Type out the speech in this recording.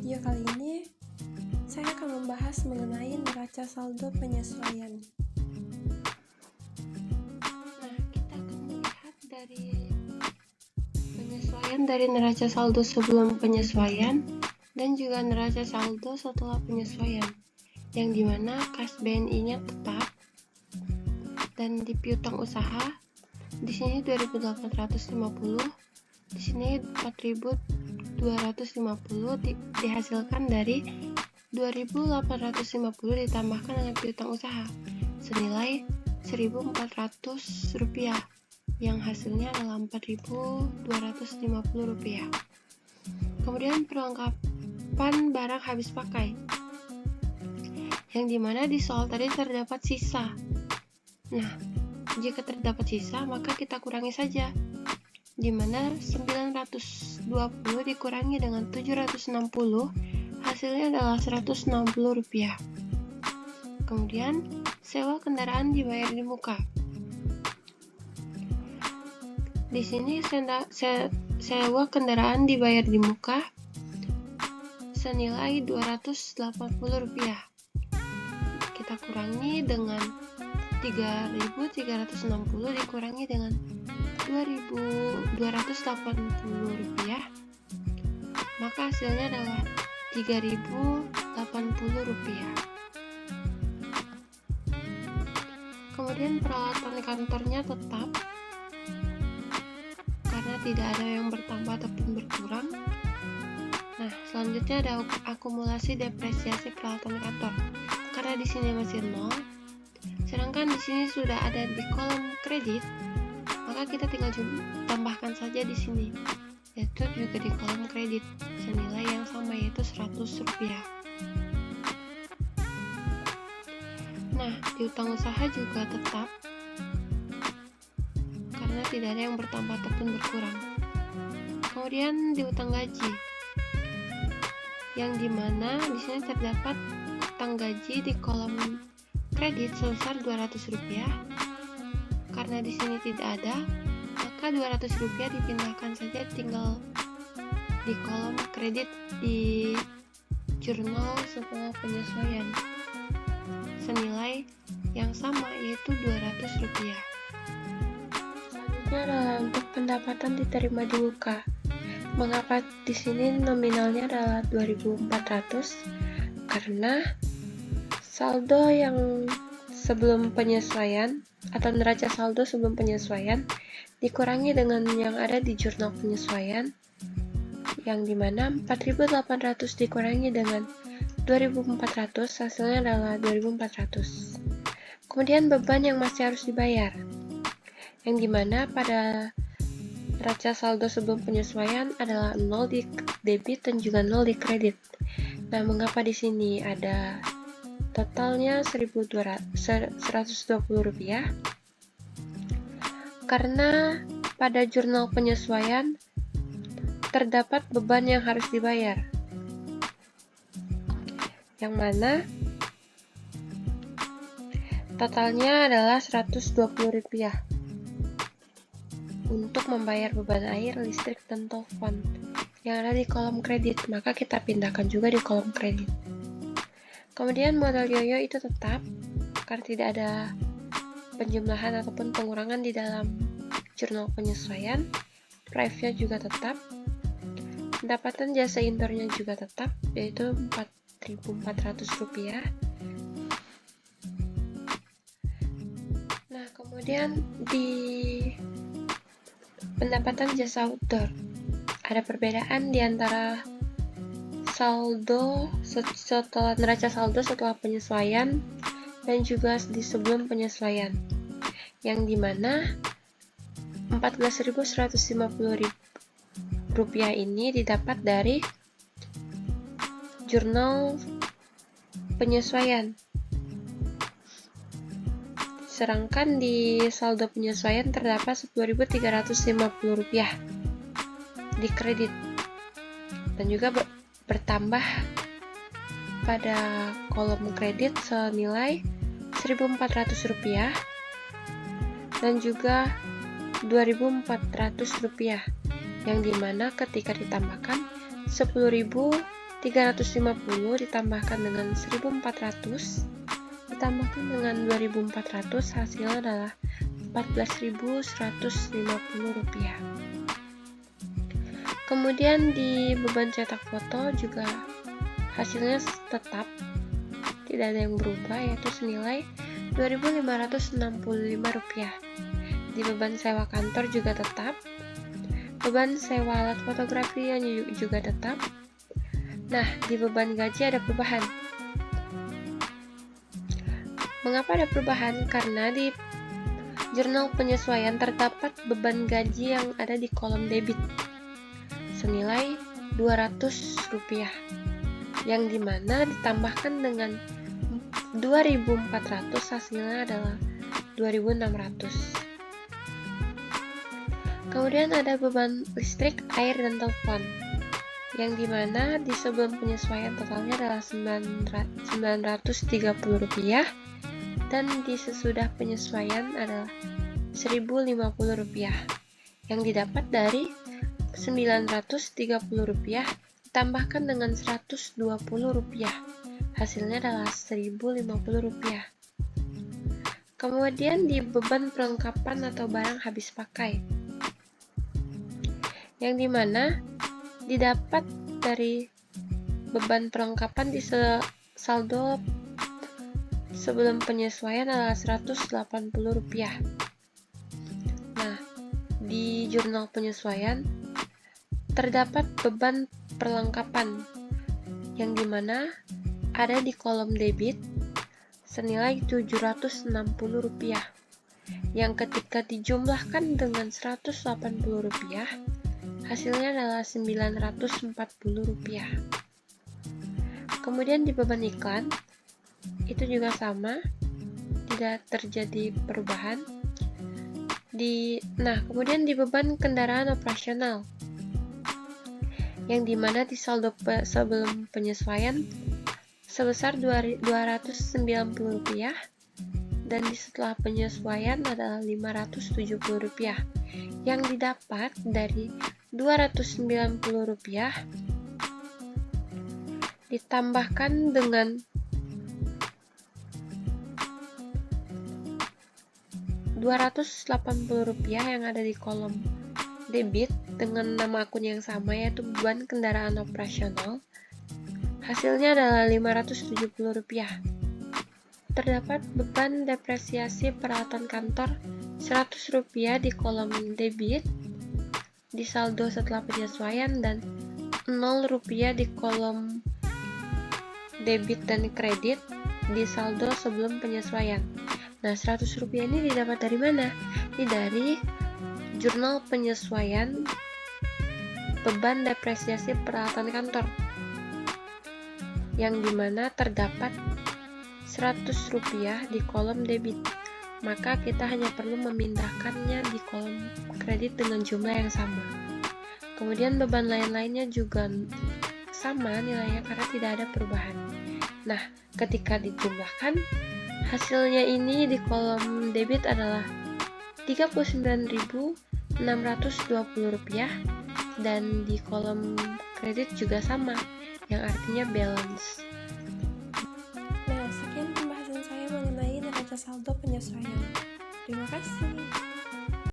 video kali ini, saya akan membahas mengenai neraca saldo penyesuaian. Nah, kita akan melihat dari penyesuaian dari neraca saldo sebelum penyesuaian dan juga neraca saldo setelah penyesuaian, yang dimana kas BNI-nya tetap dan di piutang usaha di sini 2.850, di sini 4.250 dihasilkan dari 2.850 ditambahkan dengan piutang usaha senilai Rp1.400 yang hasilnya adalah Rp4.250. Kemudian perlengkapan barang habis pakai, yang dimana di soal tadi terdapat sisa. Nah, jika terdapat sisa maka kita kurangi saja, dimana 920 dikurangi dengan 760 hasilnya adalah Rp160. Kemudian sewa kendaraan dibayar di muka. Di sini sewa kendaraan dibayar di muka senilai Rp280. Kita kurangi dengan 3.360 dikurangi dengan Rp2.280, maka hasilnya adalah Rp3.080. Kemudian peralatan kantornya tetap karena tidak ada yang bertambah ataupun berkurang. Nah, selanjutnya ada akumulasi depresiasi peralatan kantor. Karena di sini masih 0, sedangkan di sini sudah ada di kolom kredit, maka kita tinggal tambahkan saja di sini, yaitu juga di kolom kredit senilai yang sama, yaitu Rp100. Nah, di utang usaha juga tetap karena tidak ada yang bertambah ataupun berkurang. Kemudian di utang gaji, yang dimana di sini terdapat utang gaji di kolom kredit sebesar Rp200. Karena di sini tidak ada, maka Rp200 dipindahkan saja tinggal di kolom kredit di jurnal setelah penyesuaian senilai yang sama, yaitu Rp200. Selanjutnya adalah untuk pendapatan diterima di muka. Mengapa di sini nominalnya adalah 2.400? Karena saldo yang sebelum penyesuaian atau neraca saldo sebelum penyesuaian dikurangi dengan yang ada di jurnal penyesuaian, yang dimana 4.800 dikurangi dengan 2.400 hasilnya adalah 2.400. Kemudian beban yang masih harus dibayar, yang dimana pada neraca saldo sebelum penyesuaian adalah 0 di debit dan juga 0 di kredit. Nah, mengapa di sini ada totalnya Rp120? Karena pada jurnal penyesuaian terdapat beban yang harus dibayar, yang mana totalnya adalah Rp120 untuk membayar beban air, listrik, dan telepon yang ada di kolom kredit, maka kita pindahkan juga di kolom kredit. Kemudian modal yoyo itu tetap karena tidak ada penjumlahan ataupun pengurangan di dalam jurnal penyesuaian. Prive-nya juga tetap. Pendapatan jasa indoornya juga tetap, yaitu Rp4.400. Nah, kemudian di pendapatan jasa outdoor ada perbedaan di antara saldo setelah neraca saldo setelah penyesuaian dan juga di sebelum penyesuaian, yang dimana Rp14.150 ini didapat dari jurnal penyesuaian, sedangkan di saldo penyesuaian terdapat Rp10.350 di kredit, dan juga bertambah pada kolom kredit senilai Rp1.400 dan juga Rp2.400, yang dimana ketika ditambahkan Rp10.000 350 ditambahkan dengan 1.400 ditambahkan dengan 2.400, hasilnya adalah Rp14.150. Kemudian di beban cetak foto juga hasilnya tetap tidak ada yang berubah, yaitu senilai Rp2.565. Di beban sewa kantor juga tetap, beban sewa alat fotografi juga tetap. Nah, di beban gaji ada perubahan. Mengapa ada perubahan? Karena di jurnal penyesuaian terdapat beban gaji yang ada di kolom debit senilai Rp200, yang dimana ditambahkan dengan 2.400, hasilnya adalah 2.600. Kemudian ada beban listrik, air, dan telepon, yang dimana di sebelum penyesuaian totalnya adalah Rp930 dan di sesudah penyesuaian adalah Rp1.050, yang didapat dari Rp930 ditambahkan dengan Rp120, hasilnya adalah Rp1.050. Kemudian di beban perlengkapan atau barang habis pakai, yang dimana didapat dari beban perlengkapan di saldo sebelum penyesuaian adalah Rp180. Nah, di jurnal penyesuaian terdapat beban perlengkapan yang dimana ada di kolom debit senilai Rp760, yang ketika dijumlahkan dengan Rp180, hasilnya adalah Rp940. Kemudian di beban iklan itu juga sama, tidak terjadi perubahan. Kemudian di beban kendaraan operasional, yang dimana di saldo sebelum penyesuaian sebesar Rp290 dan di setelah penyesuaian adalah Rp570, yang didapat dari Rp290 ditambahkan dengan Rp280 yang ada di kolom debit dengan nama akun yang sama, yaitu beban kendaraan operasional, hasilnya adalah Rp570. Terdapat beban depresiasi peralatan kantor Rp100 di kolom debit di saldo setelah penyesuaian dan Rp0 di kolom debit dan kredit di saldo sebelum penyesuaian. Nah, Rp100 ini didapat dari mana? Ini dari jurnal penyesuaian beban depresiasi peralatan kantor, yang dimana terdapat Rp100 di kolom debit. Maka kita hanya perlu memindahkannya di kolom kredit dengan jumlah yang sama. Kemudian beban lain-lainnya juga sama nilainya karena tidak ada perubahan. Nah, ketika dijumlahkan, hasilnya ini di kolom debit adalah Rp39.620 dan di kolom kredit juga sama, yang artinya balance. Nah, sekian pembahasan saya mengenai neraca saldo penyesuaian. Terima kasih.